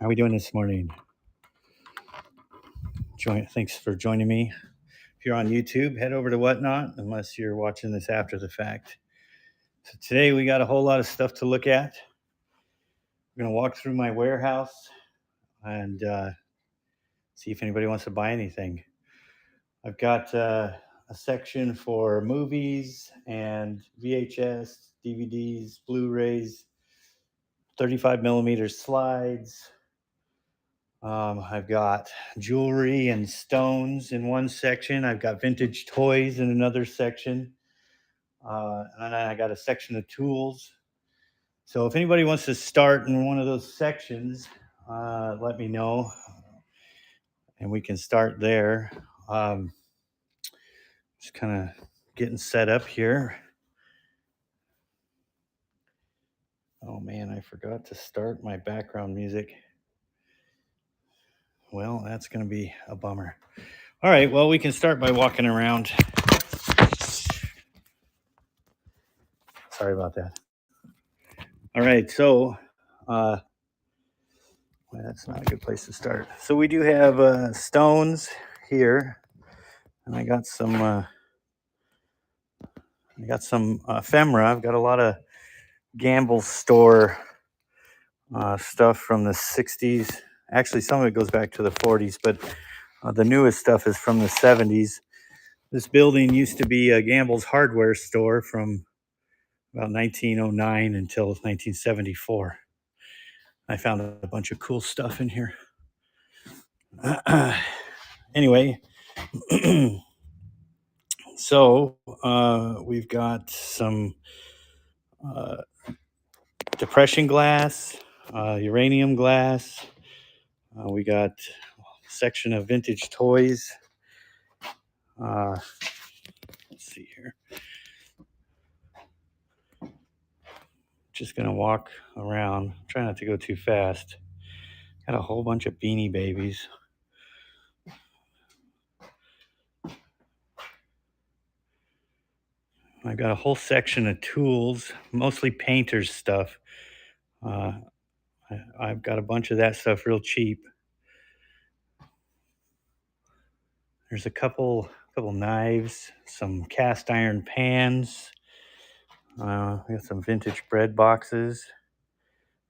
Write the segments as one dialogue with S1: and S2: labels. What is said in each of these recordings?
S1: How are we doing this morning? Thanks for joining me. If you're on YouTube, head over to Whatnot, unless you're watching this after the fact. So today we got a whole lot of stuff to look at. We're going to walk through my warehouse and see if anybody wants to buy anything. I've got a section for movies and VHS, DVDs, Blu-rays, 35 millimeter slides. I've got jewelry and stones in one section. I've got vintage toys in another section. And then I got a section of tools. So if anybody wants to start in one of those sections, let me know and we can start there. Just kind of getting set up here. Oh man, I forgot to start my background music. Well, that's going to be a bummer. All right, well, we can start by walking around. Sorry about that. All right, so well, that's not a good place to start. So we do have stones here, and I got some ephemera. I've got a lot of Gamble store stuff from the 60s. Actually, some of it goes back to the 40s, but the newest stuff is from the 70s. This building used to be a Gamble's hardware store from about 1909 until 1974. I found a bunch of cool stuff in here. Anyway, so we've got some depression glass, uranium glass. We got a section of vintage toys. Let's see here. Just gonna walk around. Try not to go too fast. Got a whole bunch of Beanie Babies. I've got a whole section of tools, mostly painters stuff. I've got a bunch of that stuff real cheap. There's a couple knives, some cast iron pans. We got some vintage bread boxes,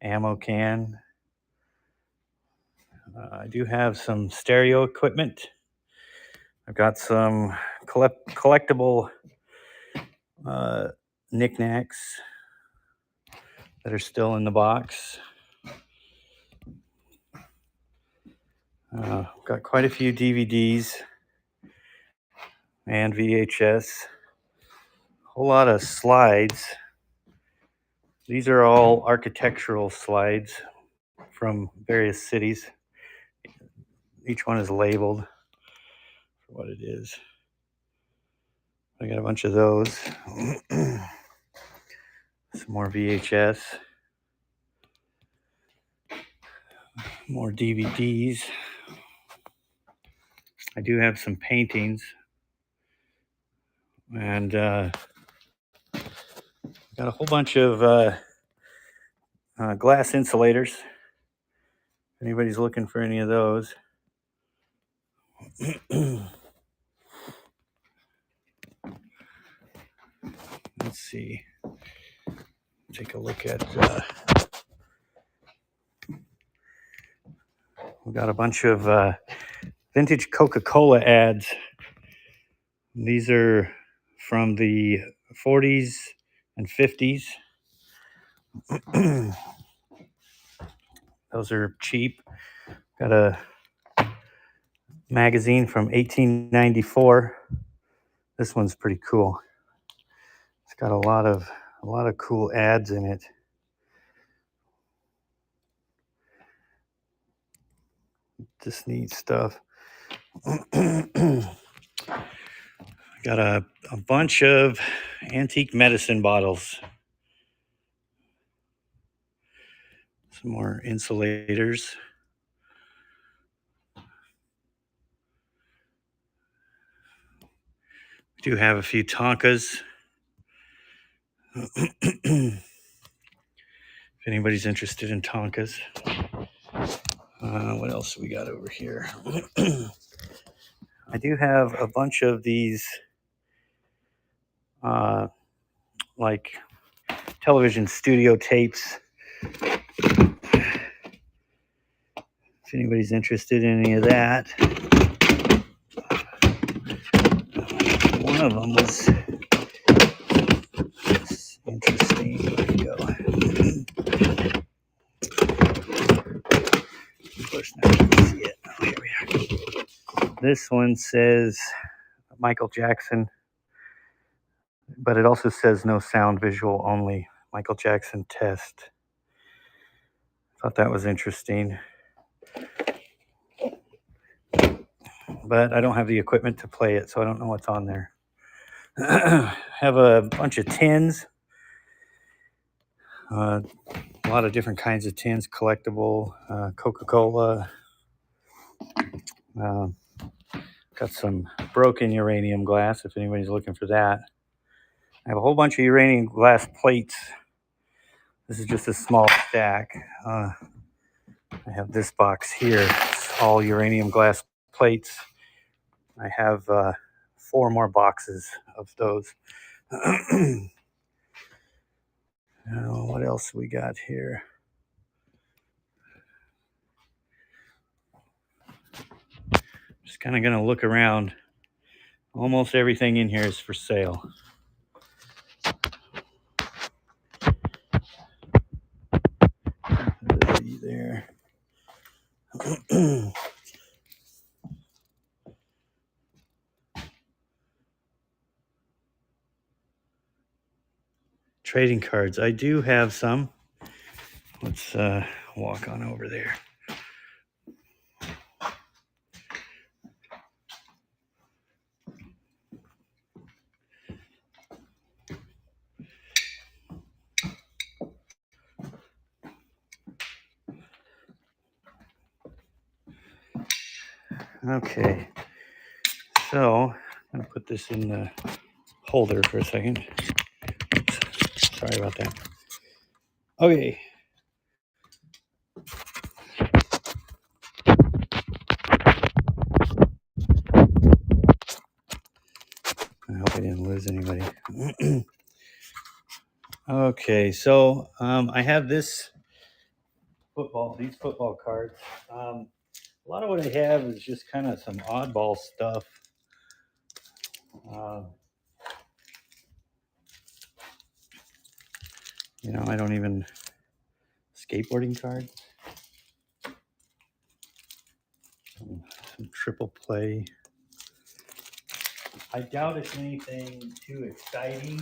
S1: ammo can. I do have some stereo equipment. I've got some collectible knickknacks that are still in the box. Got quite a few DVDs and VHS. A whole lot of slides. These are all architectural slides from various cities. Each one is labeled for what it is. I got a bunch of those. Some more VHS. More DVDs. I do have some paintings. And got a whole bunch of glass insulators. If anybody's looking for any of those. Let's see. Take a look at. We got a bunch of vintage Coca-Cola ads. These are from the 40s and 50s. Those are cheap. Got a magazine from 1894. This one's pretty cool. It's got a lot of cool ads in it. Just neat stuff. Got a bunch of antique medicine bottles. Some more insulators. We do have a few Tonkas. If anybody's interested in Tonkas. What else we got over here? I do have a bunch of these, like television studio tapes. If anybody's interested in any of that, one of them was interesting. There you go. Of course, now you can see it. Oh, here we are. This one says Michael Jackson, but it also says no sound, visual only. Michael Jackson test. Thought that was interesting, but I don't have the equipment to play it, so I don't know what's on there. Have a bunch of tins, a lot of different kinds of tins, collectible, Coca-Cola. Got some broken uranium glass if anybody's looking for that. I have a whole bunch of uranium glass plates. This is just a small stack. I have this box here. It's all uranium glass plates. I have 4 more boxes of those. What else we got here? Just kind of going to look around. Almost everything in here is for sale. There. Trading cards. I do have some. Let's walk on over there. Okay, so I'm going to put this in the holder for a second. Oops. Sorry about that. Okay. I hope I didn't lose anybody. Okay, so I have these football cards. A lot of what I have is just kind of some oddball stuff. I don't even skateboarding cards. Some triple play. I doubt it's anything too exciting.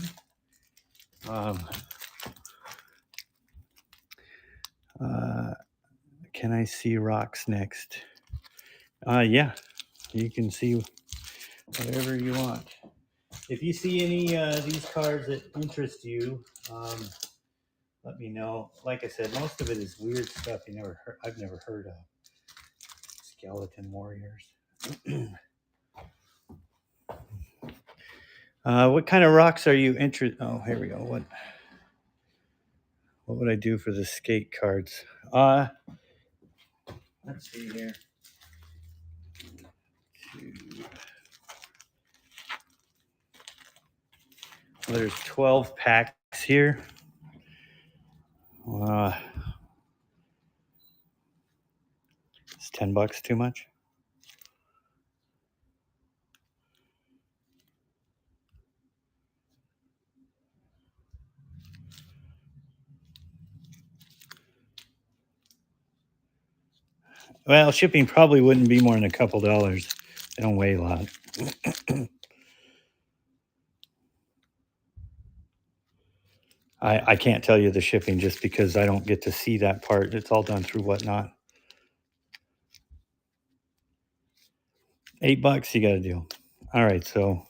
S1: Can I see rocks next? Yeah, you can see whatever you want. If you see any of these cards that interest you, let me know. Like I said, most of it is weird stuff I've never heard of. Skeleton warriors. What kind of rocks are you interested? Oh, here we go. What would I do for the skate cards? Let's see here. Well, there's 12 packs here. Is $10 too much? Well, shipping probably wouldn't be more than a couple dollars. They don't weigh a lot. I can't tell you the shipping just because I don't get to see that part. It's all done through Whatnot. $8 you got to do. All right, so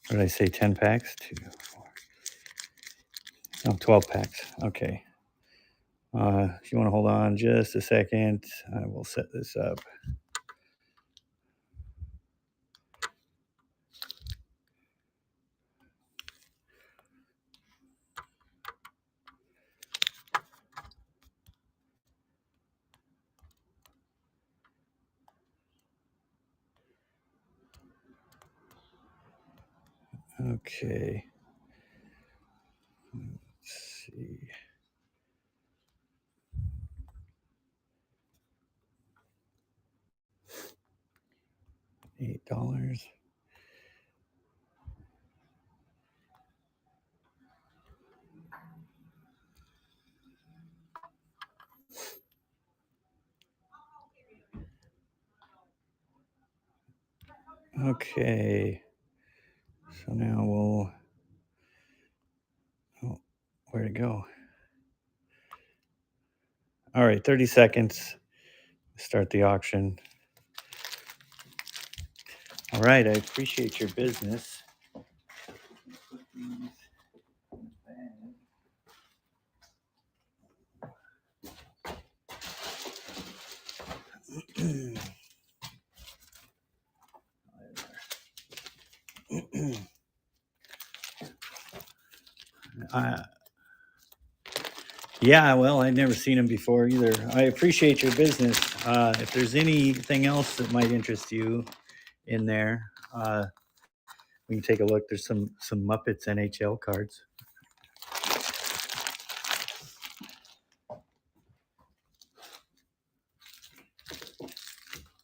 S1: what did I say? 10 packs? 2, 4. No, 12 packs. Okay. If you want to hold on just a second, I will set this up. Okay. Let's see. $8. Okay. So now we'll. Oh, where'd it go? All right, 30 seconds. Start the auction. All right, I appreciate your business. uh, yeah, well, I'd never seen them before either. I appreciate your business. If there's anything else that might interest you in there, we can take a look. There's some Muppets NHL cards.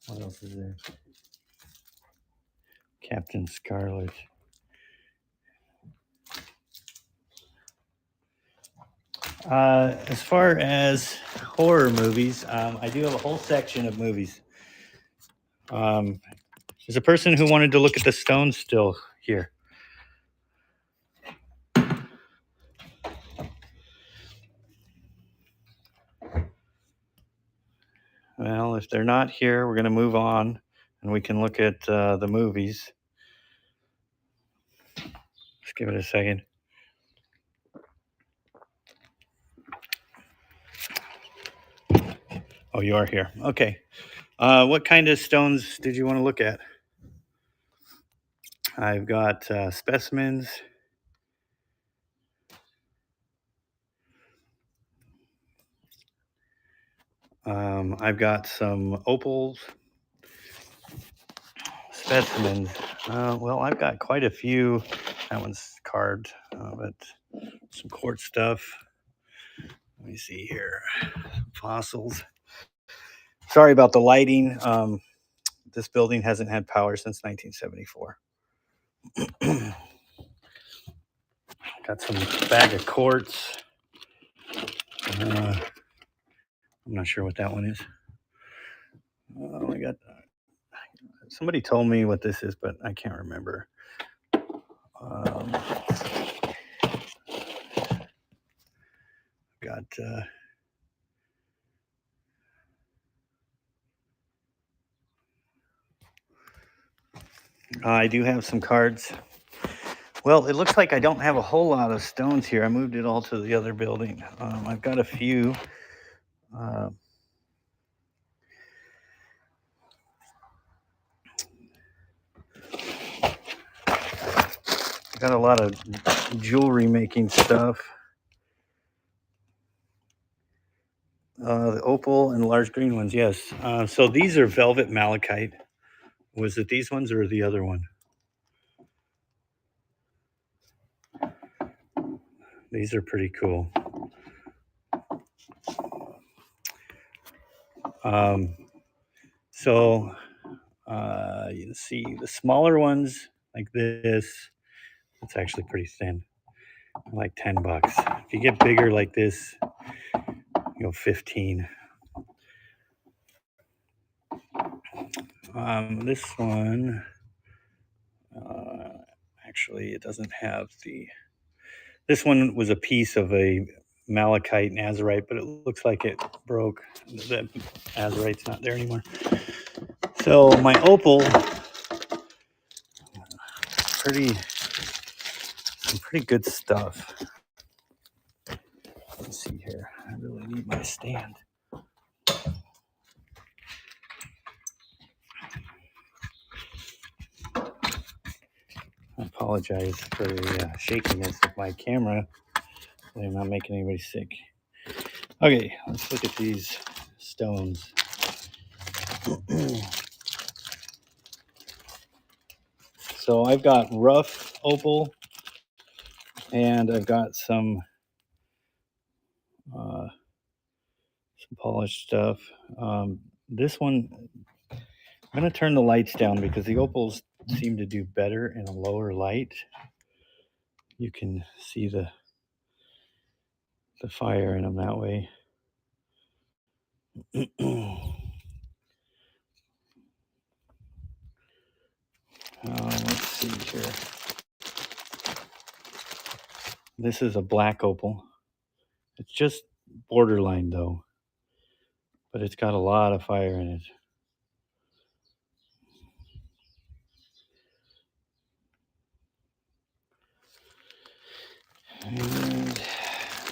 S1: What else is there? Captain Scarlet. As far as horror movies, I do have a whole section of movies. There's a person who wanted to look at the stones still here. Well, if they're not here, we're going to move on and we can look at the movies. Just give it a second. Oh, you are here. Okay. What kind of stones did you want to look at? I've got specimens. I've got some opals, specimens. Well, I've got quite a few. That one's carved, but some quartz stuff. Let me see here. Fossils. Sorry about the lighting. This building hasn't had power since 1974. Got some bag of quartz. I'm not sure what that one is. I got. Somebody told me what this is, but I can't remember. Got. I do have some cards. Well, it looks like I don't have a whole lot of stones here. I moved it all to the other building. I've got a few. Got a lot of jewelry making stuff. The opal and large green ones, yes. So these are velvet malachite. Was it these ones or the other one? These are pretty cool. So you see the smaller ones like this. It's actually pretty thin, like $10. If you get bigger like this, you know, 15. This one, actually, it doesn't have the. This one was a piece of a malachite and azurite, but it looks like it broke. The azurite's not there anymore. So my opal, some pretty good stuff. Let's see here. I really need my stand. I apologize for the shakiness of my camera. I'm not making anybody sick. Okay, let's look at these stones. So I've got rough opal, and I've got some polished stuff. This one, I'm going to turn the lights down because the opals seem to do better in a lower light. You can see the fire in them that way. Let's see here. This is a black opal. It's just borderline though, but it's got a lot of fire in it. And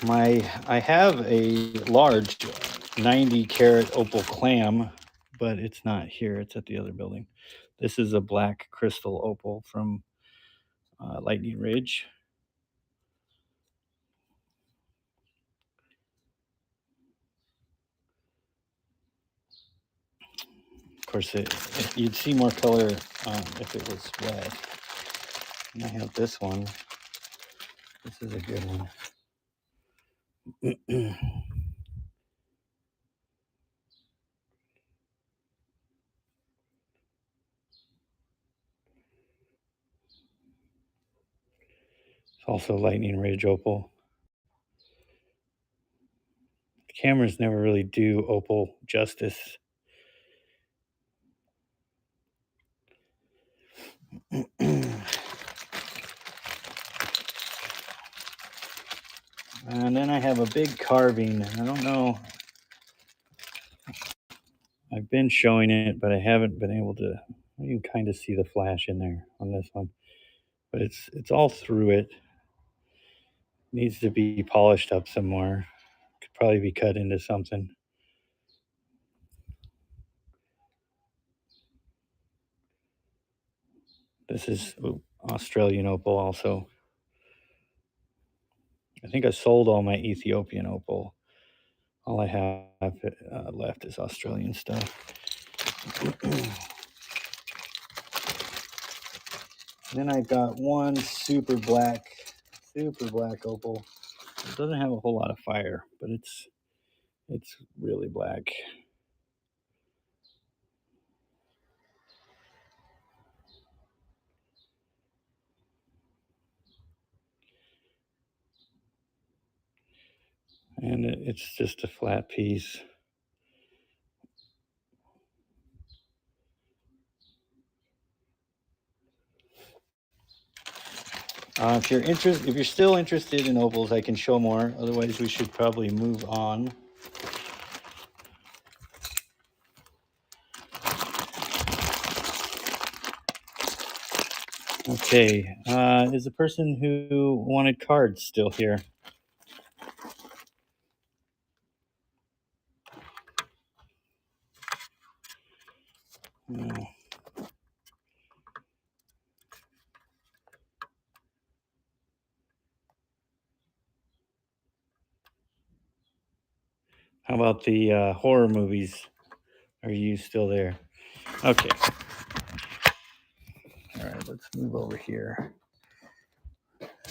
S1: I have a large 90 carat opal clam, but it's not here. It's at the other building. This is a black crystal opal from Lightning Ridge. Of course, you'd see more color if it was wet. And I have this one. This is a good one. It's also Lightning Ridge opal. The cameras never really do opal justice. And then I have a big carving. I don't know. I've been showing it, but I haven't been able to. You can kind of see the flash in there on this one, but it's all through it. Needs to be polished up some more. Could probably be cut into something. This is Australian opal also. I think I sold all my Ethiopian opal. All I have left is Australian stuff. Then I've got one super black opal. It doesn't have a whole lot of fire, but it's really black. And it's just a flat piece. If you're still interested in opals, I can show more. Otherwise, we should probably move on. Okay, is the person who wanted cards still here? No. How about the horror movies? Are you still there? Okay. All right, let's move over here.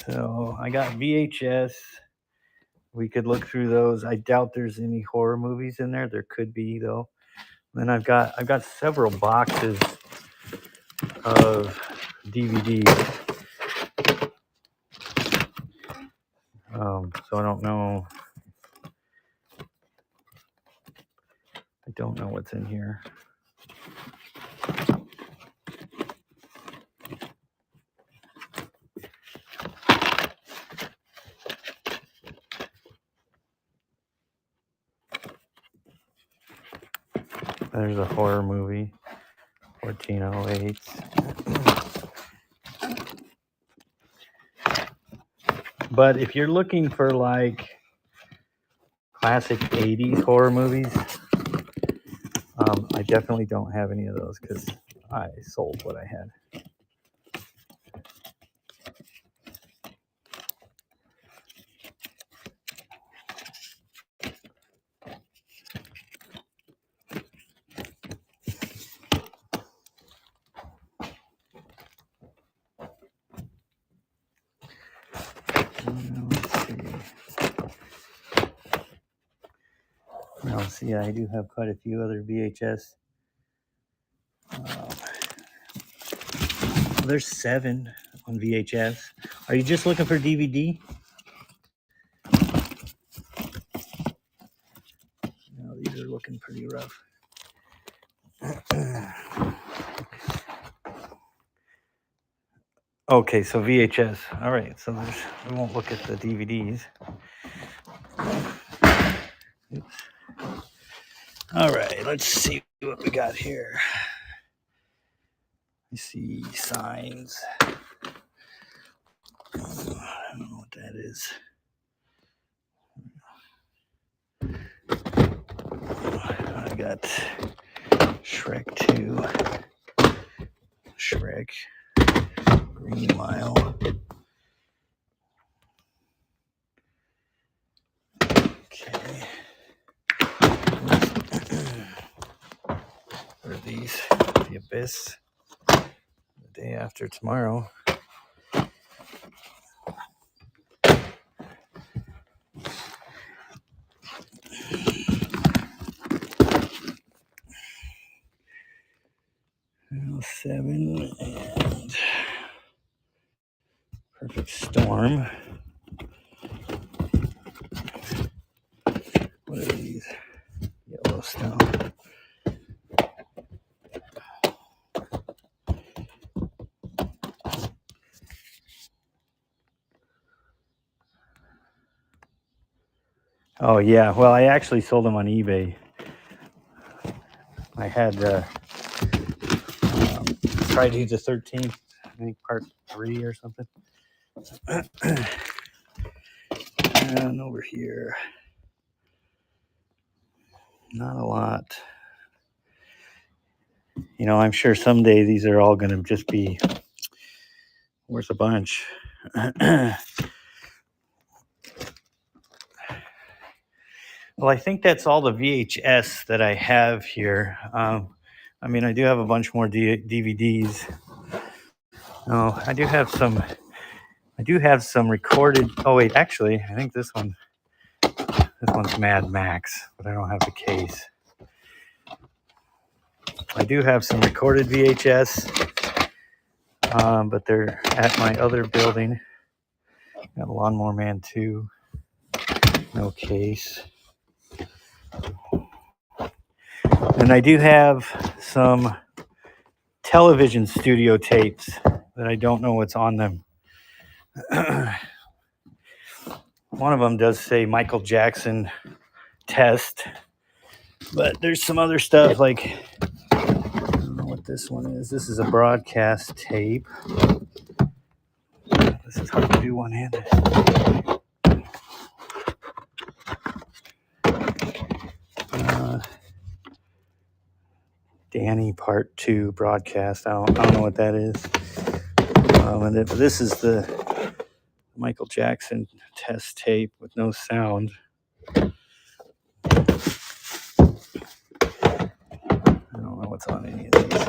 S1: So I got VHS. We could look through those. I doubt there's any horror movies in there. There could be though. Then I've got several boxes of DVDs. So I don't know. I don't know what's in here. There's a horror movie, 1408. But if you're looking for like classic 80s horror movies, I definitely don't have any of those because I sold what I had. Yeah, I do have quite a few other VHS. There's 7 on VHS. Are you just looking for DVD? No, these are looking pretty rough. Okay, so VHS. All right, so we won't look at the DVDs. Oops. All right, let's see what we got here. I see signs. I don't know what that is. I got Shrek 2, Shrek, Green Mile. Okay. What are these? The Abyss. The Day After Tomorrow. Seven and Perfect Storm. What are these? Yellowstone. Oh yeah, well I actually sold them on eBay. I had Friday the 13th, I think part 3 or something. And over here, not a lot. You know, I'm sure someday these are all going to just be worth a bunch. Well, I think that's all the VHS that I have here. I mean, I do have a bunch more DVDs. Oh, I do have some recorded. Oh wait, actually, I think this one's Mad Max, but I don't have the case. I do have some recorded VHS, but they're at my other building. Got a Lawnmower Man 2, no case. And I do have some television studio tapes that I don't know what's on them. One of them does say Michael Jackson test, but there's some other stuff like, I don't know what this one is. This is a broadcast tape. This is hard to do one-handed. Danny Part 2 broadcast. I don't know what that is. And this is the Michael Jackson test tape with no sound. I don't know what's on any of these.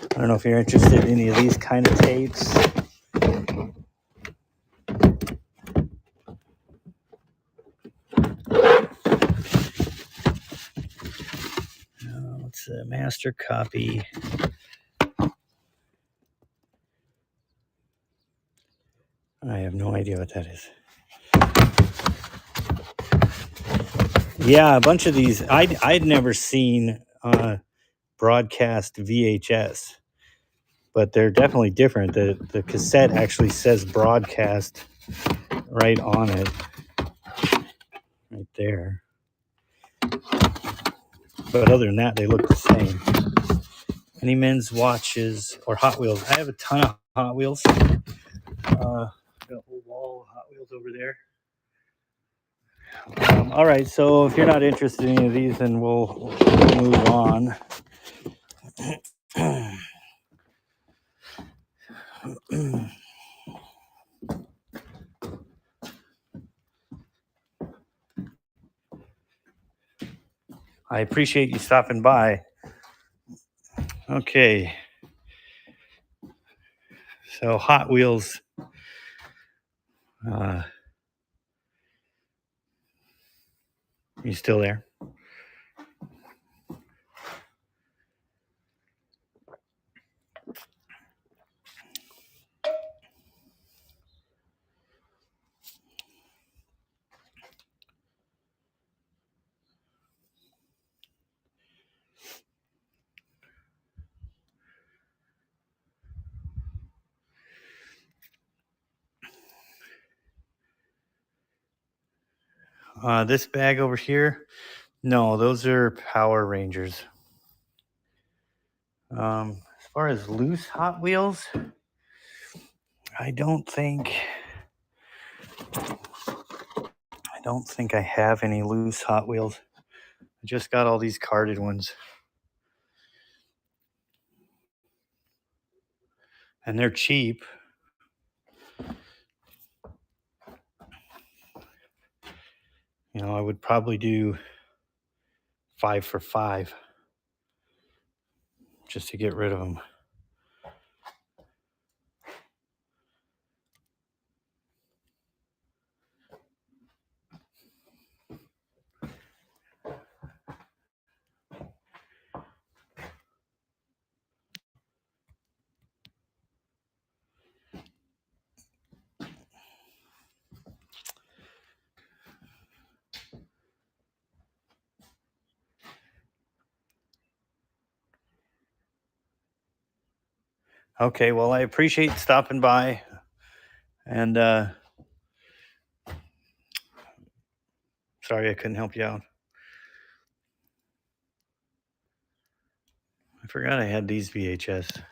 S1: I don't know if you're interested in any of these kind of tapes. It's a master copy. I have no idea what that is. Yeah, a bunch of these. I'd never seen broadcast VHS, but they're definitely different. The cassette actually says broadcast right on it, right there. But other than that, they look the same. Any men's watches or Hot Wheels? I have a ton of Hot Wheels. Got a whole wall of Hot Wheels over there. All right, so if you're not interested in any of these, then we'll move on. I appreciate you stopping by. Okay. So Hot Wheels, uh, you still there? This bag over here, no, those are Power Rangers. As far as loose Hot Wheels, I don't think I have any loose Hot Wheels. I just got all these carded ones, and they're cheap. You know, I would probably do 5 for $5 just to get rid of them. Okay, well, I appreciate stopping by, and sorry I couldn't help you out. I forgot I had these VHS.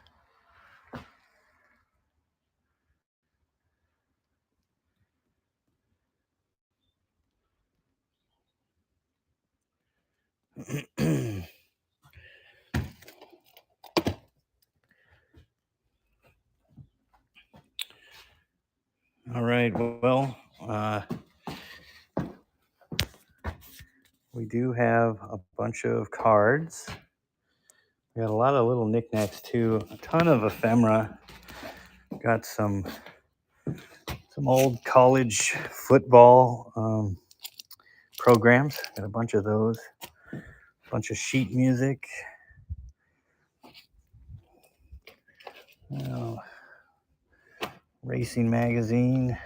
S1: All right, well, we do have a bunch of cards. We got a lot of little knickknacks too. A ton of ephemera. Got some old college football programs. Got a bunch of those. A bunch of sheet music. Oh, racing magazine.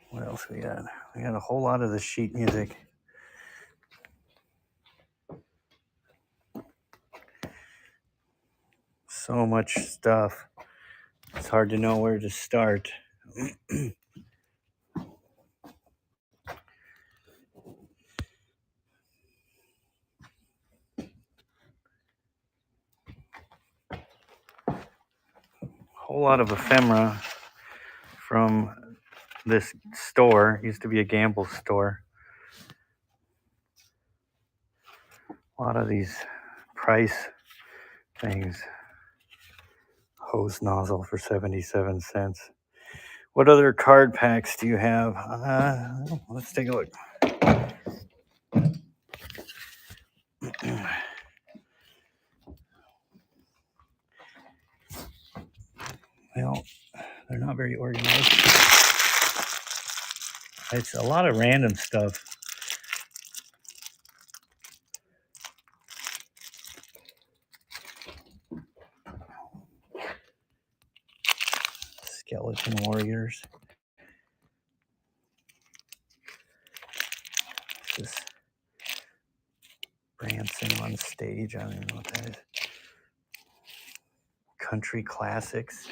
S1: What else we got? We got a whole lot of the sheet music. So much stuff. It's hard to know where to start. Whole lot of ephemera from this store. It used to be a gamble store. A lot of these price things. Hose nozzle for 77 cents. What other card packs do you have? Let's take a look. Well, they're not very organized. It's a lot of random stuff. Skeleton Warriors. This is Branson on stage. I don't even know what that is. Country Classics.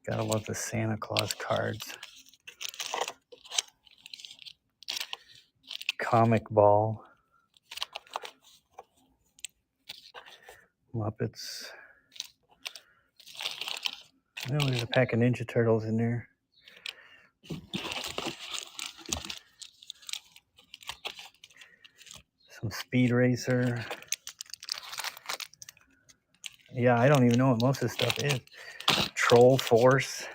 S1: Gotta love the Santa Claus cards. Comic Ball. Muppets. Oh, there's a pack of Ninja Turtles in there. Some Speed Racer. Yeah, I don't even know what most of this stuff is. Troll Force.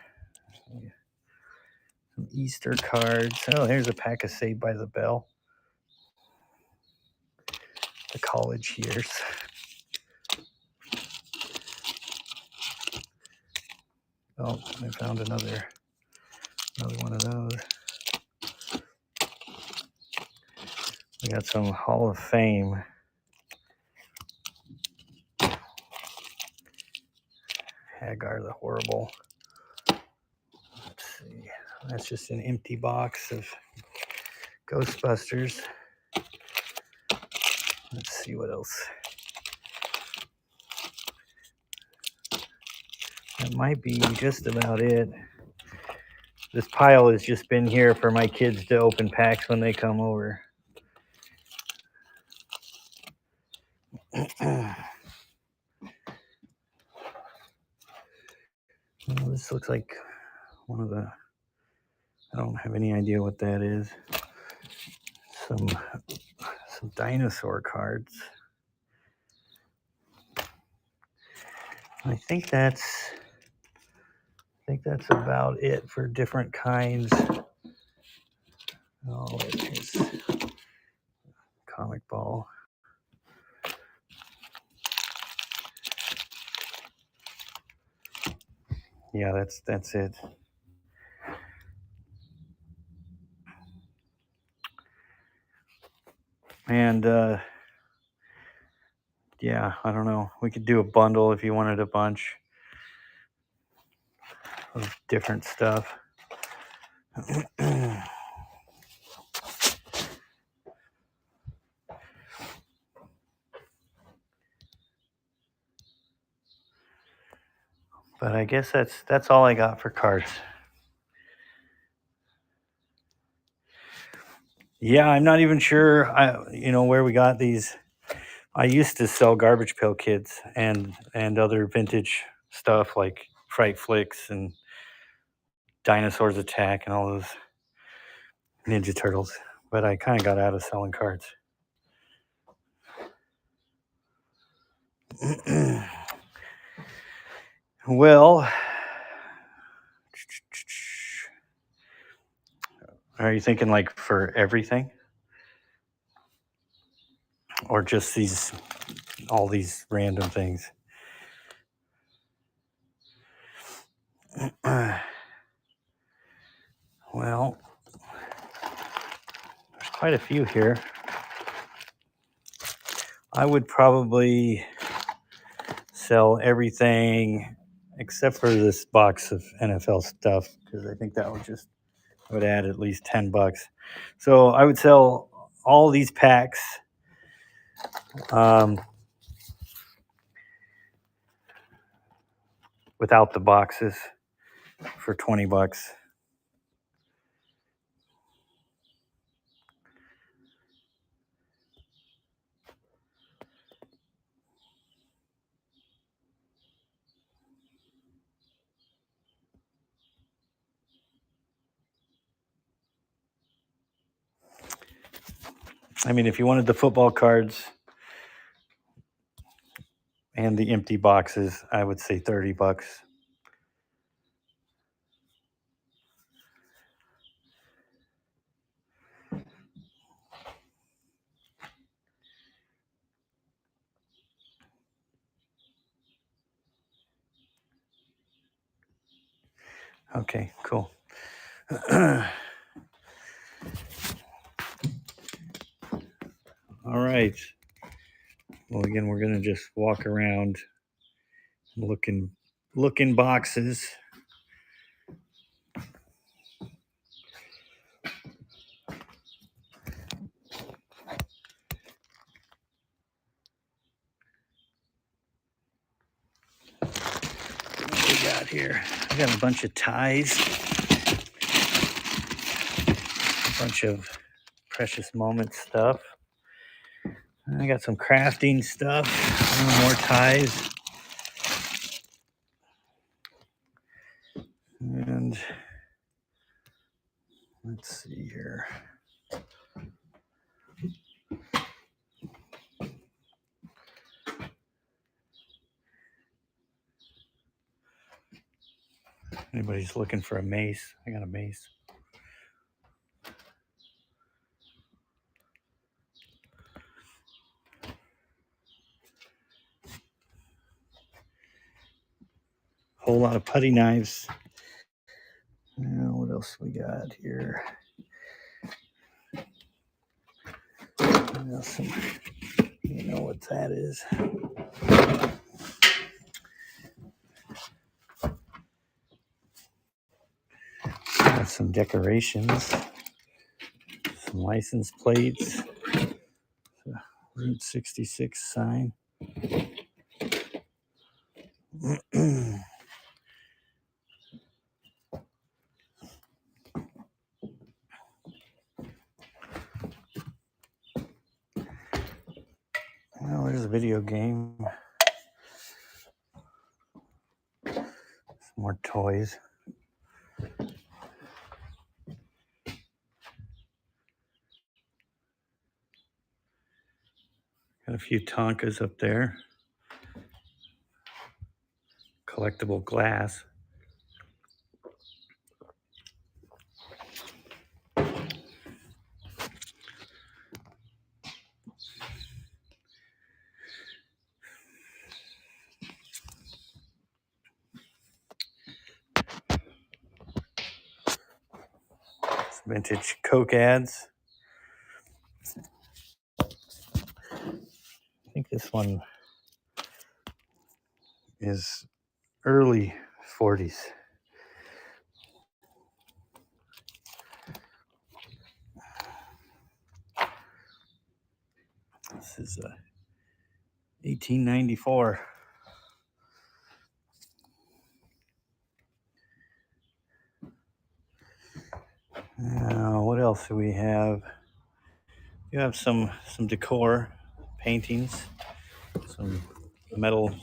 S1: Some Easter cards. Oh, here's a pack of Saved by the Bell. The college years. Oh, I found another one of those. We got some Hall of Fame. Hagar the Horrible. Let's see. That's just an empty box of Ghostbusters. Let's see what else. That might be just about it. This pile has just been here for my kids to open packs when they come over. Well, this looks like one of the, I don't have any idea what that is. Some dinosaur cards. I think that's about it for different kinds. Oh, here's comic ball. Yeah, that's it. And yeah, I don't know. We could do a bundle if you wanted a bunch of different stuff. But I guess that's all I got for cards. Yeah, I'm not even sure where we got these. I used to sell Garbage Pail Kids and other vintage stuff like Fright Flicks and Dinosaurs Attack and all those Ninja Turtles, but I kind of got out of selling cards. Well, are you thinking like for everything? Or just all these random things? Well, there's quite a few here. I would probably sell everything except for this box of NFL stuff, because I think that would add at least $10. So I would sell all these packs. Without the boxes for $20. I mean, if you wanted the football cards and the empty boxes, I would say $30. Okay, cool. All right. Well, again, we're gonna just walk around looking boxes. What we got here? I got a bunch of ties, a bunch of Precious Moments stuff. I got some crafting stuff, more ties, and let's see here. Anybody's looking for a mace? I got a mace. whole lot of putty knives. What else we got here? You know what that is. Got some decorations, some license plates, Route 66 sign. Well, there's a video game. Some more toys. Got a few Tonkas up there. Collectible glass. Vintage Coke ads. I think this one is early 40s. This is 1894. What else do we have? You have some decor, paintings, some metal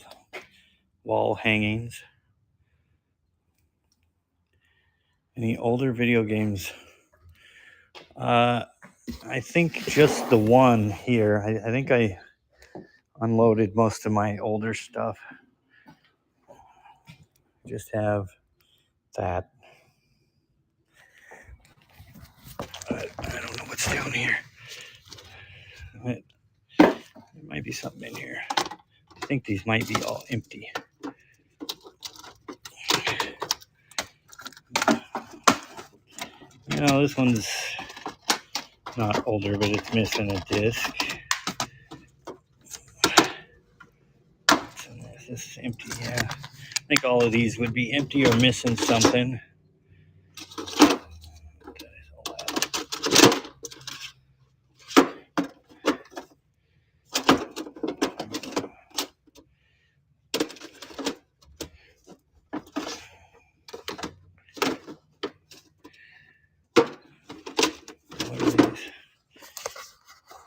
S1: wall hangings. Any older video games? I think just the one here. I think I unloaded most of my older stuff. Just have that. But I don't know what's down here. There might be something in here. I think these might be all empty. You know, this one's not older, but it's missing a disc. This is empty, yeah. I think all of these would be empty or missing something.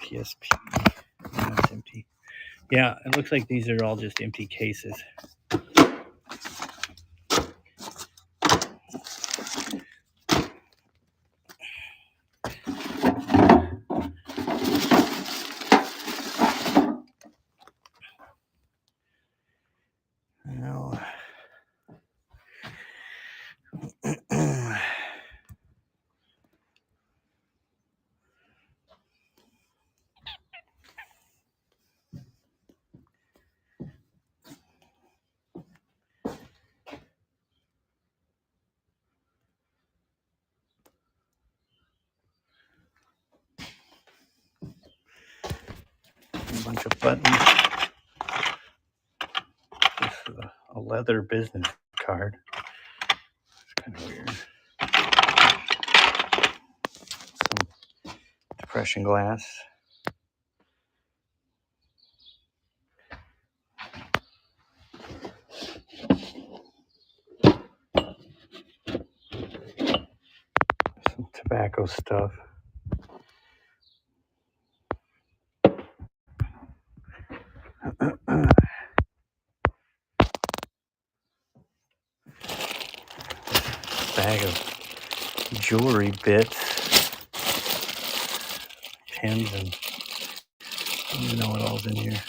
S1: PSP. That's empty. Yeah, it looks like these are all just empty cases. Now, a bunch of buttons. This is a leather business card. It's kind of weird. Some depression glass. Some tobacco stuff. Bag of jewelry bits, pins, and I don't even know what all's in here.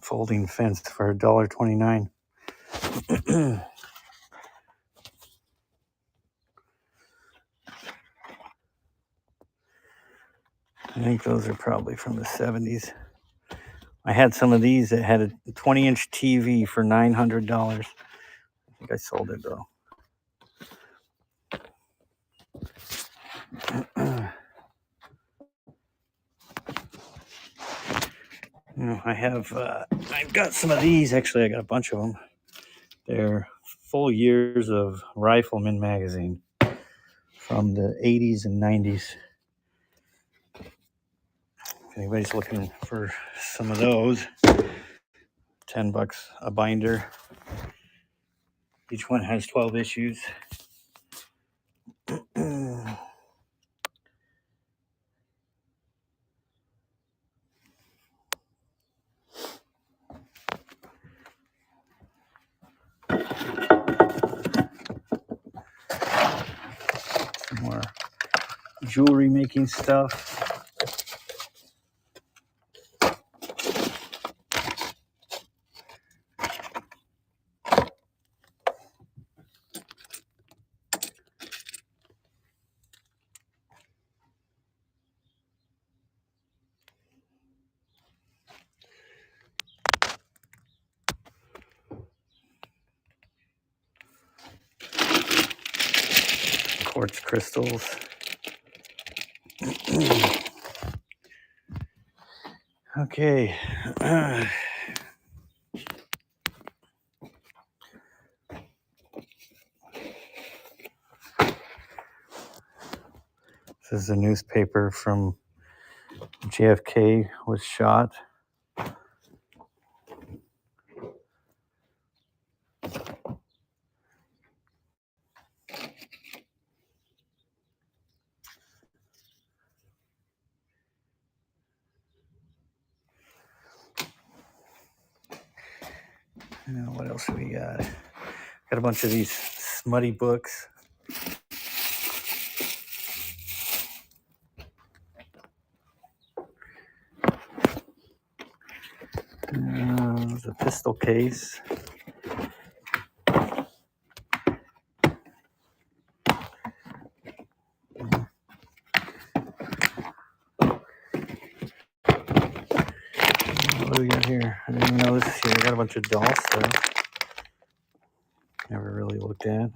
S1: folding fence for $1.29. I think those are probably from the 70s. I had some of these that had a 20-inch TV for $900. I think I sold it though. I've got some of these. Actually, I got a bunch of them. They're full years of Rifleman magazine from the 80s and 90s. If anybody's looking for some of those, $10 a binder. Each one has 12 issues. Some more jewelry making stuff. Quartz crystals. Okay. This is a newspaper from JFK was shot. What else do we got? Got a bunch of these smutty books. There's a pistol case. What do we got here? I didn't even know this here. We got a bunch of doll stuff. Never really looked at.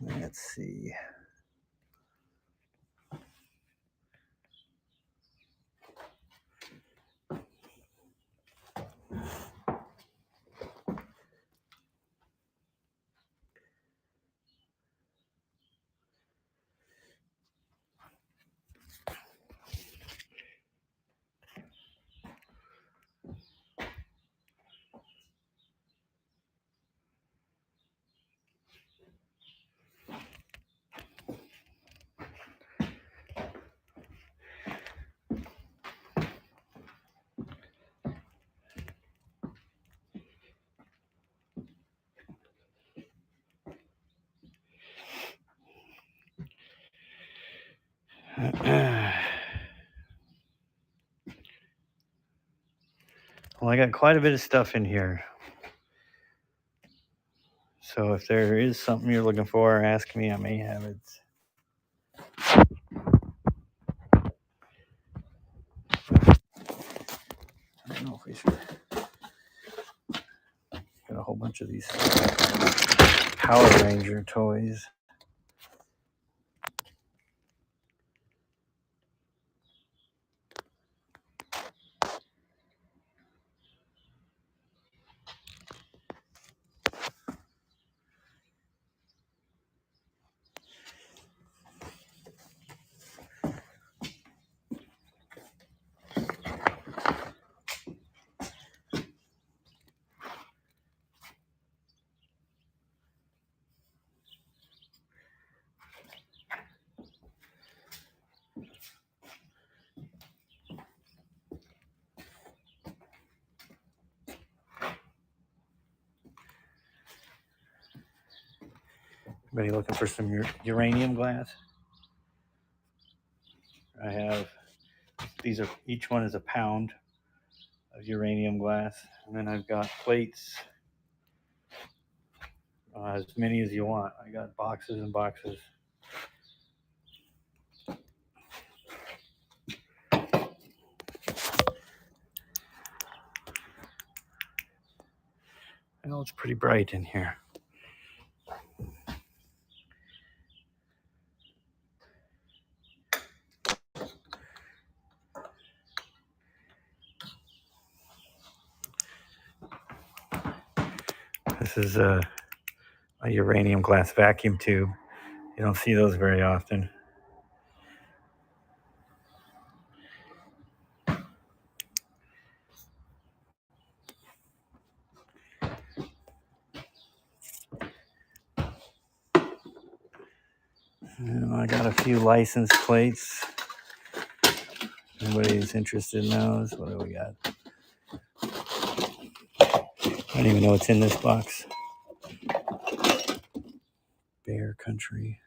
S1: Let's see. Well, I got quite a bit of stuff in here. So if there is something you're looking for, ask me. I may have it. I don't know if we should. Got a whole bunch of these Power Ranger toys. Anybody looking for some uranium glass? I have, these are, each one is a pound of uranium glass. And then I've got plates, as many as you want. I got boxes and boxes. I know it's pretty bright in here. This is a uranium glass vacuum tube. You don't see those very often. And I got a few license plates. Anybody's interested in those? What do we got? I don't even know what's in this box. Bear Country.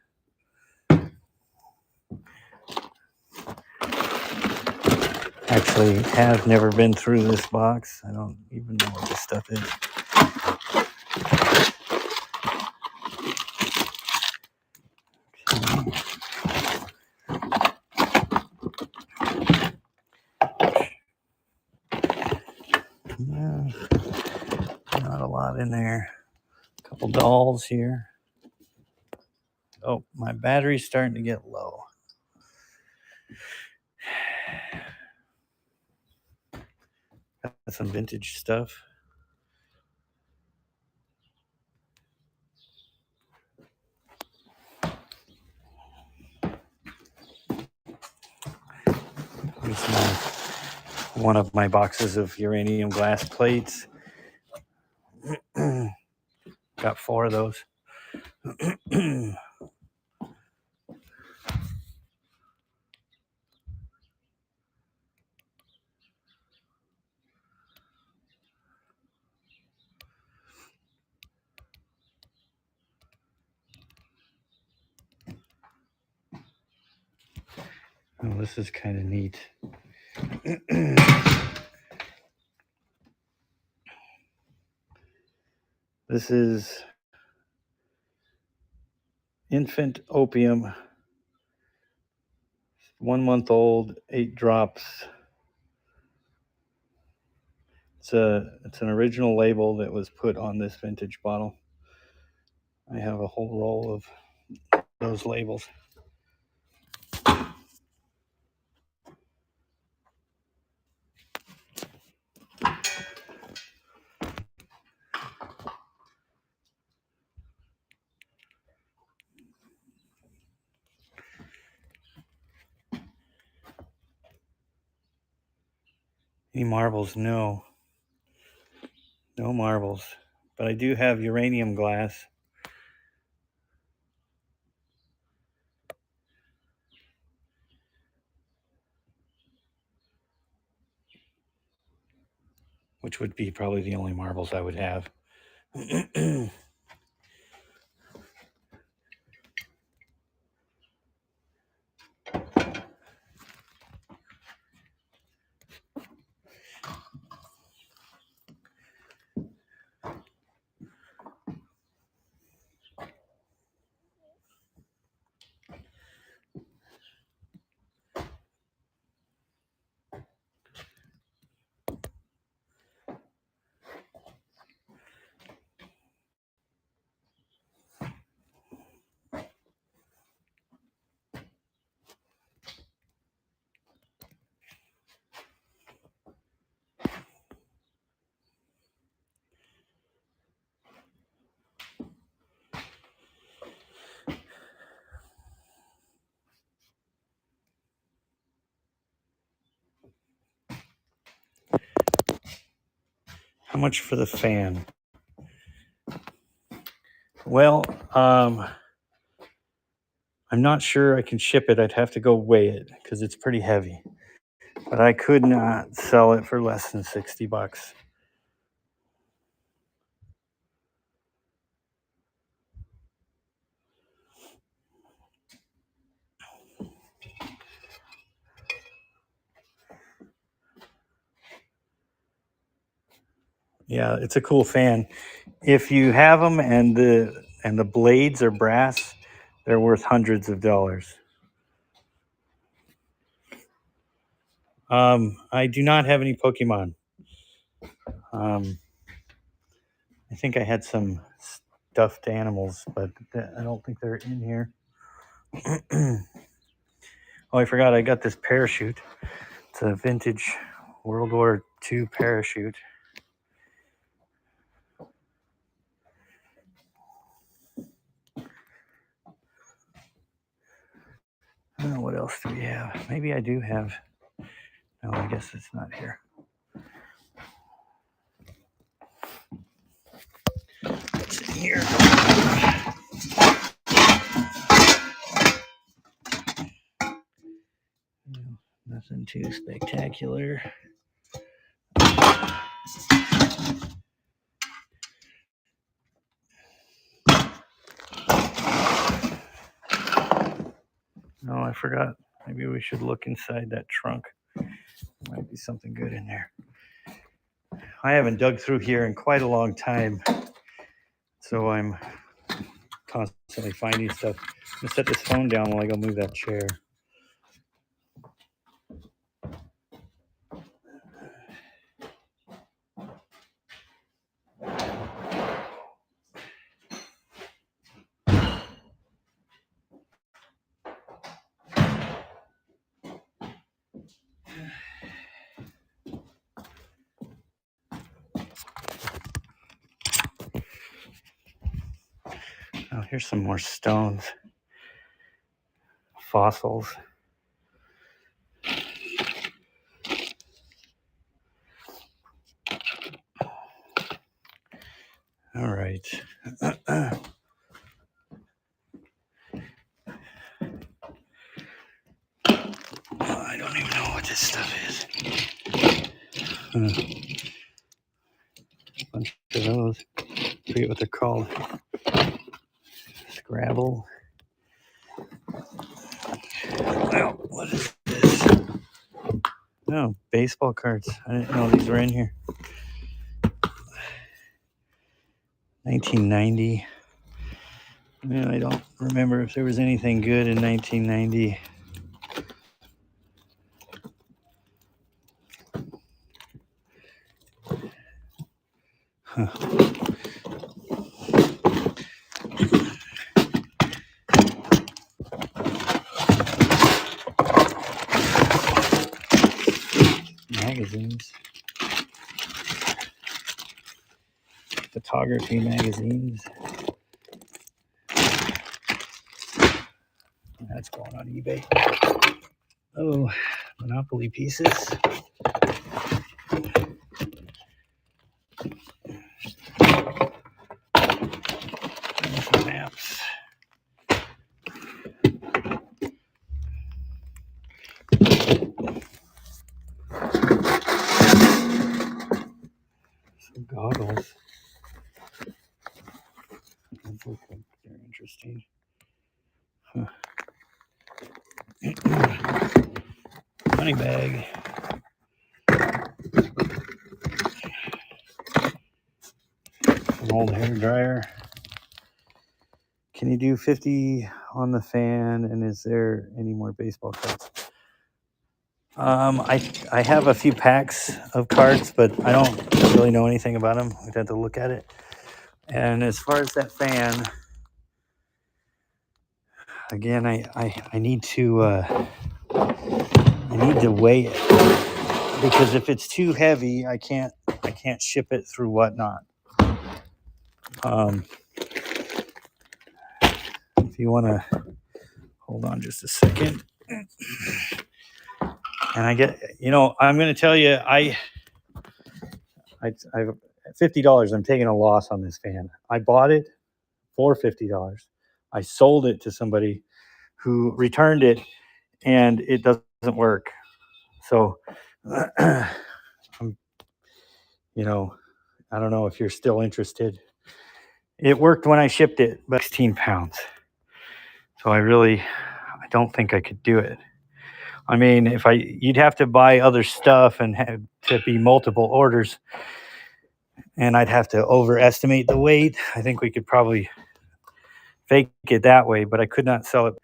S1: Actually, have never been through this box. I don't even know what this stuff is. No, not a lot in there. A couple dolls here. Oh, my battery's starting to get low. Got some vintage stuff. Here's one of my boxes of uranium glass plates. Got 4 of those. Oh, this is kind of neat. This is infant opium, 1 month old, 8 drops. It's an original label that was put on this vintage bottle. I have a whole roll of those labels. Any marbles? No. No marbles. But I do have uranium glass. Which would be probably the only marbles I would have. How much for the fan? Well, I'm not sure I can ship it. I'd have to go weigh it because it's pretty heavy. But I could not sell it for less than $60. Yeah, it's a cool fan. If you have them and the blades are brass, they're worth hundreds of dollars. I do not have any Pokemon. Um, I think I had some stuffed animals, but I don't think they're in here. Oh, I forgot I got this parachute. It's a vintage World War II parachute. I don't know what else do we have. Maybe I do have. No, I guess it's not here. What's in here? Nothing too spectacular. No, I forgot. Maybe we should look inside that trunk. There might be something good in there. I haven't dug through here in quite a long time, so I'm constantly finding stuff. I'm gonna set this phone down while I go move that chair. Oh, here's some more stones. Fossils. All right. I don't even know what this stuff is. A bunch of those. I forget what they're called. Scrabble. Well, what is this? No, baseball cards. I didn't know these were in here. 1990. Yeah, I don't remember if there was anything good in 1990. Huh. Magazines. Photography magazines. That's going on eBay. Oh, Monopoly pieces. And some maps. Some goggles. Those look like they're interesting. Huh. Money bag. An old hair dryer. Can you do 50 on the fan? And is there any more baseball cards? I have a few packs of cards, but I don't really know anything about them. We'd have to look at it. And as far as that fan, again, I need to weigh it, because if it's too heavy, I can't ship it through Whatnot. If you want to hold on just a second. And I get, I'm going to tell you, I've $50. I'm taking a loss on this fan. I bought it for $50. I sold it to somebody who returned it, and it doesn't work. So, I don't know if you're still interested. It worked when I shipped it, but 16 pounds. So I don't think I could do it. I mean, you'd have to buy other stuff and have to be multiple orders. and I'd have to overestimate the weight. I think we could probably fake it that way, but I could not sell it.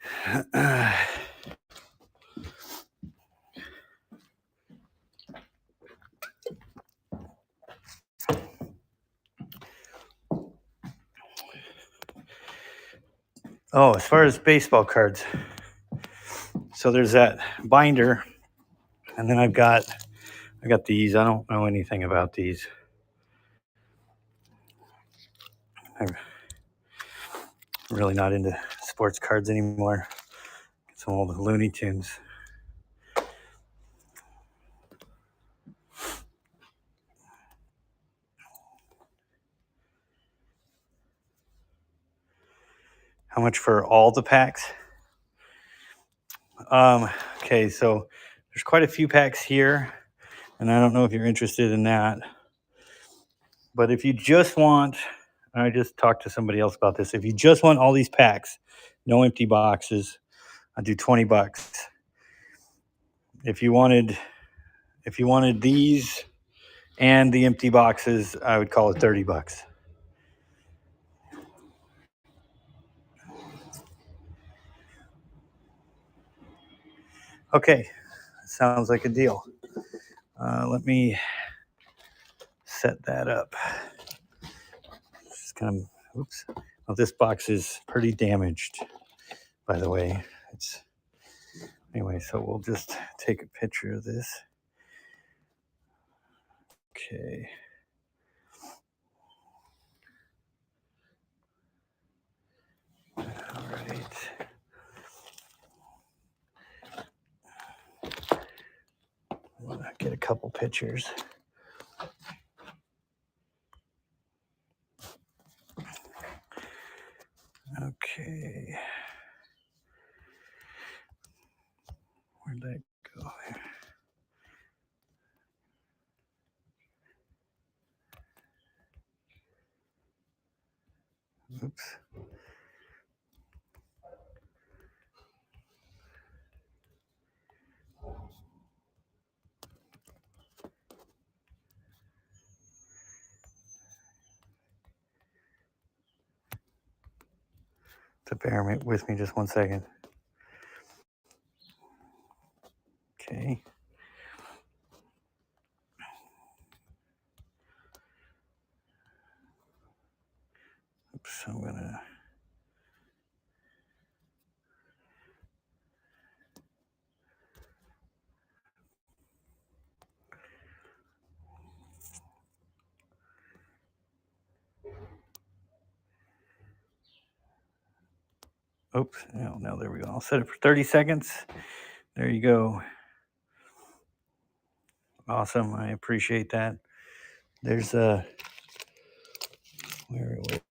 S1: Oh, as far as baseball cards, so there's that binder, and then I got these. I don't know anything about these. I'm really not into sports cards anymore. Some old Looney Tunes. How much for all the packs? Okay, so there's quite a few packs here, and I don't know if you're interested in that. But if you just want, I just talked to somebody else about this. If you just want all these packs, no empty boxes, I'll do $20. If you wanted these and the empty boxes, I would call it $30. Okay, sounds like a deal. Let me set that up. Just kind of, oops. Well, this box is pretty damaged, by the way. Anyway, so we'll just take a picture of this. Okay. All right. I'll get a couple pictures. Okay. Where'd that go? Oops. So bear with me just one second. Okay. Oops, I'm gonna. Oops. No, there we go. I'll set it for 30 seconds. There you go. Awesome. I appreciate that. There's where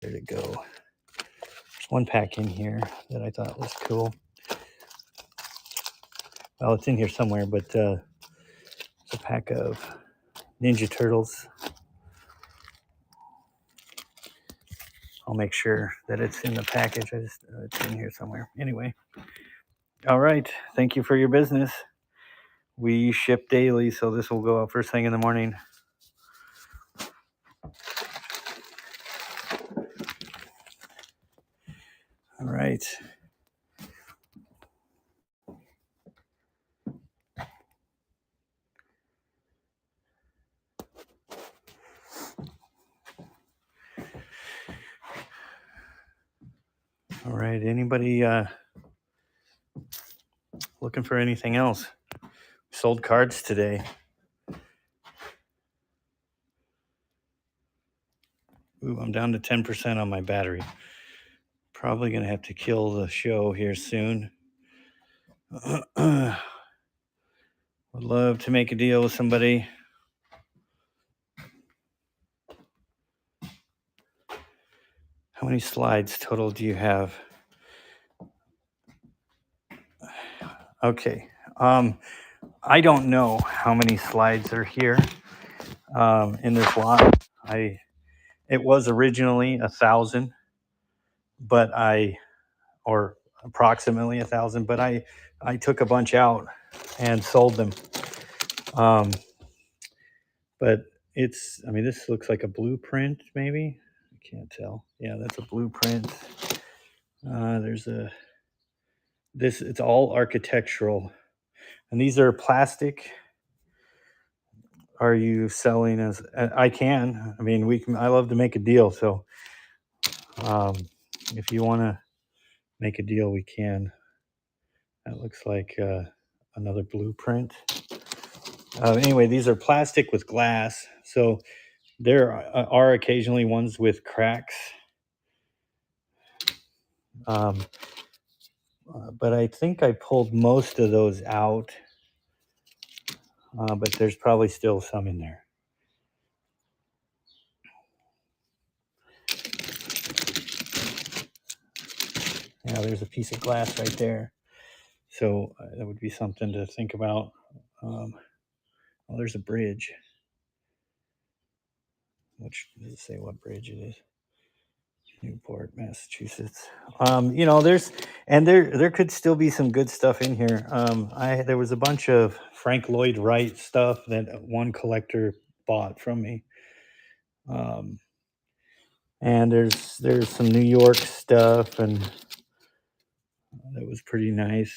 S1: did it go? There's one pack in here that I thought was cool. Well, it's in here somewhere, but it's a pack of Ninja Turtles. I'll make sure that it's in the package. It's in here somewhere. Anyway. All right. Thank you for your business. We ship daily, so this will go out first thing in the morning. All right. All right. Anybody looking for anything else? Sold cards today. Ooh, I'm down to 10% on my battery. Probably going to have to kill the show here soon. Would love to make a deal with somebody. How many slides total do you have? Okay. I don't know how many slides are here in this lot. It was originally 1,000, or approximately 1,000, but I took a bunch out and sold them. But it's, I mean, this looks like a blueprint, maybe. I can't tell. Yeah, that's a blueprint. There's a, this, it's all architectural. And these are plastic. Are you selling as, I can. I mean, we can, I love to make a deal. So um, if you want to make a deal, we can. That looks like another blueprint. Anyway, these are plastic with glass. So there are occasionally ones with cracks. Um, but I think I pulled most of those out. But there's probably still some in there. Yeah, there's a piece of glass right there. So that would be something to think about. Well, there's a bridge. Which does it say what bridge it is? Newport, Massachusetts. You know, there's, and there could still be some good stuff in here. There was a bunch of Frank Lloyd Wright stuff that one collector bought from me. And there's some New York stuff, and that was pretty nice.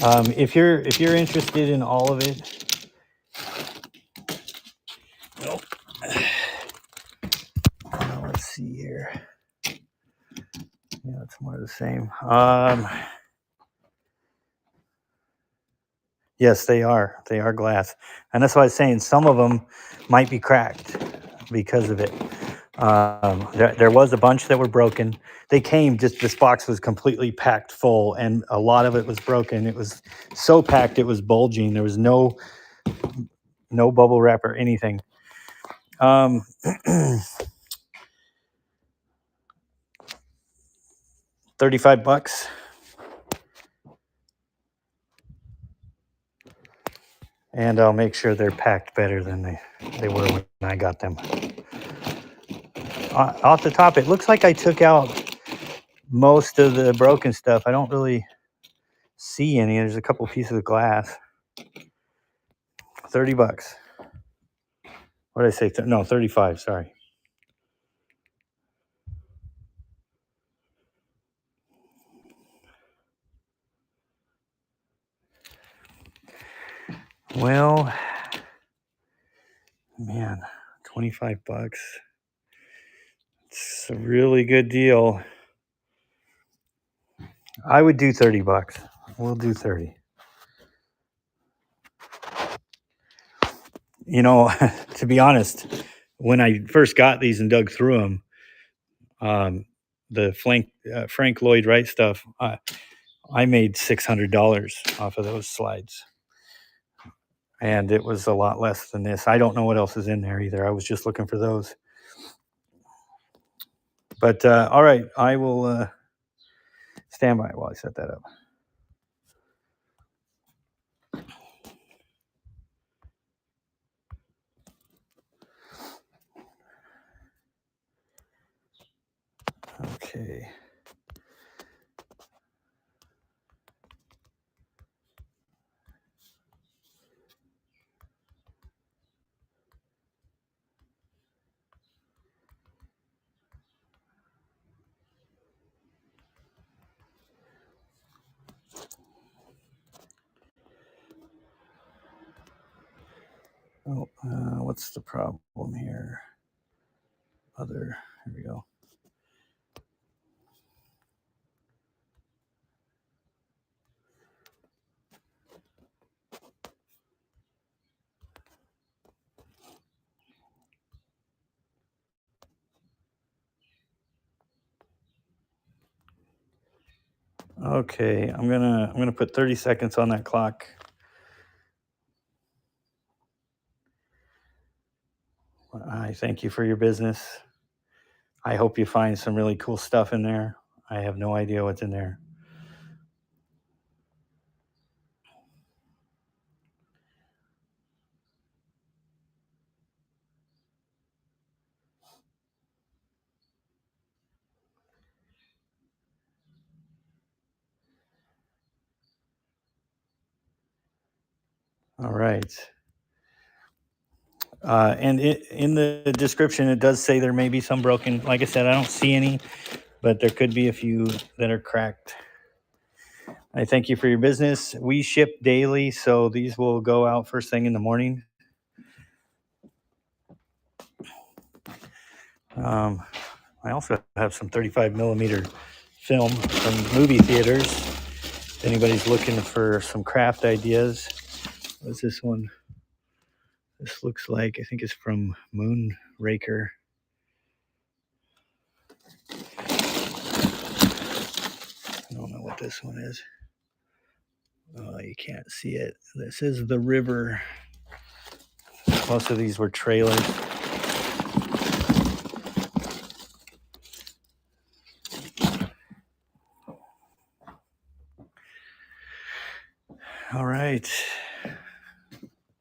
S1: If you're interested in all of it, well, let's see here. Yeah, it's more the same. Yes, they are. They are glass, and that's why I was saying some of them might be cracked because of it. There was a bunch that were broken. They came just, this box was completely packed full, and a lot of it was broken. It was so packed it was bulging. There was no bubble wrap or anything. 35 bucks. And I'll make sure they're packed better than they were when I got them. Off the top, it looks like I took out most of the broken stuff. I don't really see any. There's a couple pieces of glass. 30 bucks. What did I say? No, 35. Sorry. Well, man, 25 bucks. It's a really good deal. I would do 30 bucks. We'll do 30. You know, to be honest, when I first got these and dug through them, the Frank Lloyd Wright stuff, I made $600 off of those slides. And it was a lot less than this. I don't know what else is in there either. I was just looking for those. But all right, I will stand by while I set that up. Okay. Oh, what's the problem here? Here we go. Okay, I'm gonna put 30 seconds on that clock. I thank you for your business. I hope you find some really cool stuff in there. I have no idea what's in there. All right. And in the description, it does say there may be some broken. Like I said, I don't see any, but there could be a few that are cracked. I thank you for your business. We ship daily, so these will go out first thing in the morning. I also have some 35 millimeter film from movie theaters. If anybody's looking for some craft ideas, what's this one? This looks like, I think it's from Moonraker. I don't know what this one is. Oh, you can't see it. This is The River. Most of these were trailers. All right.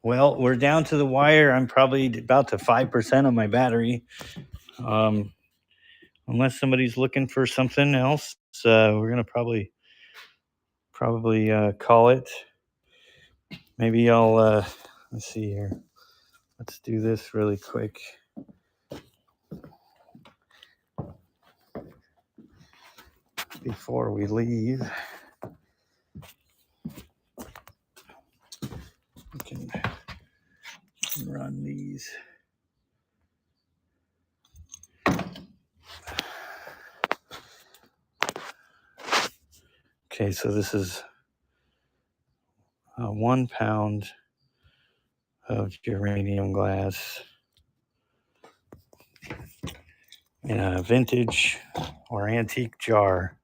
S1: Well, we're down to the wire. I'm probably about to 5% on my battery. Unless somebody's looking for something else, we're gonna probably call it. Maybe I'll let's see here. Let's do this really quick. Before we leave, we can run these. Okay, so this is 1 pound of uranium glass in a vintage or antique jar.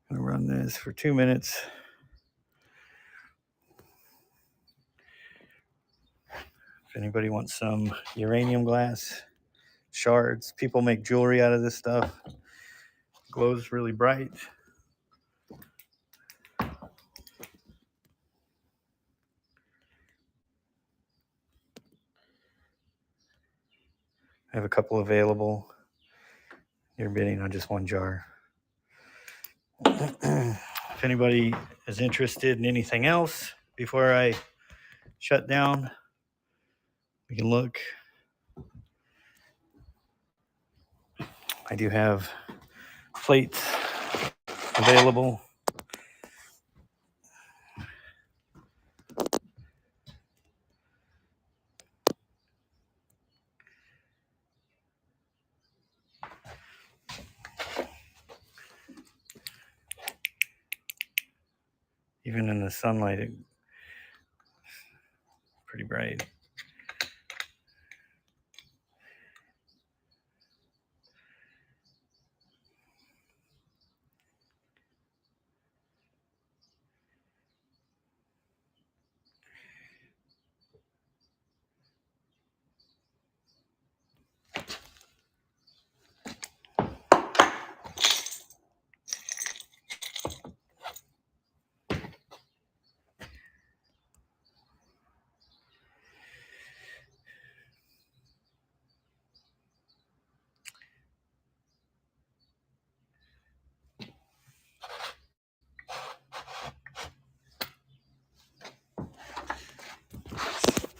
S1: I'm gonna run this for 2 minutes. If anybody wants some uranium glass shards, people make jewelry out of this stuff. Glows really bright. I have a couple available. You're bidding on just one jar. If anybody is interested in anything else before I shut down, we can look. I do have plates available. Even in the sunlight, it's pretty bright.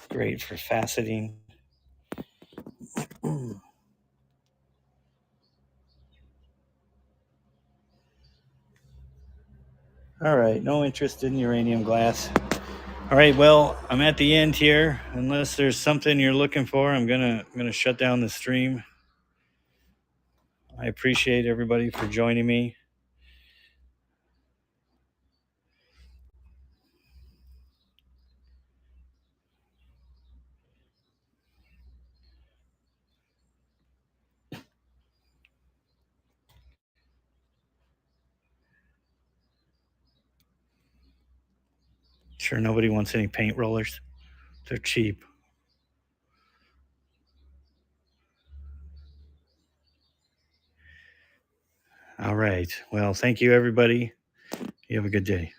S1: Great for faceting. All right, no interest in uranium glass. All right, well, I'm at the end here. Unless there's something you're looking for, I'm gonna shut down the stream. I appreciate everybody for joining me. Sure, nobody wants any paint rollers. They're cheap. All right. Well, thank you, everybody. You have a good day.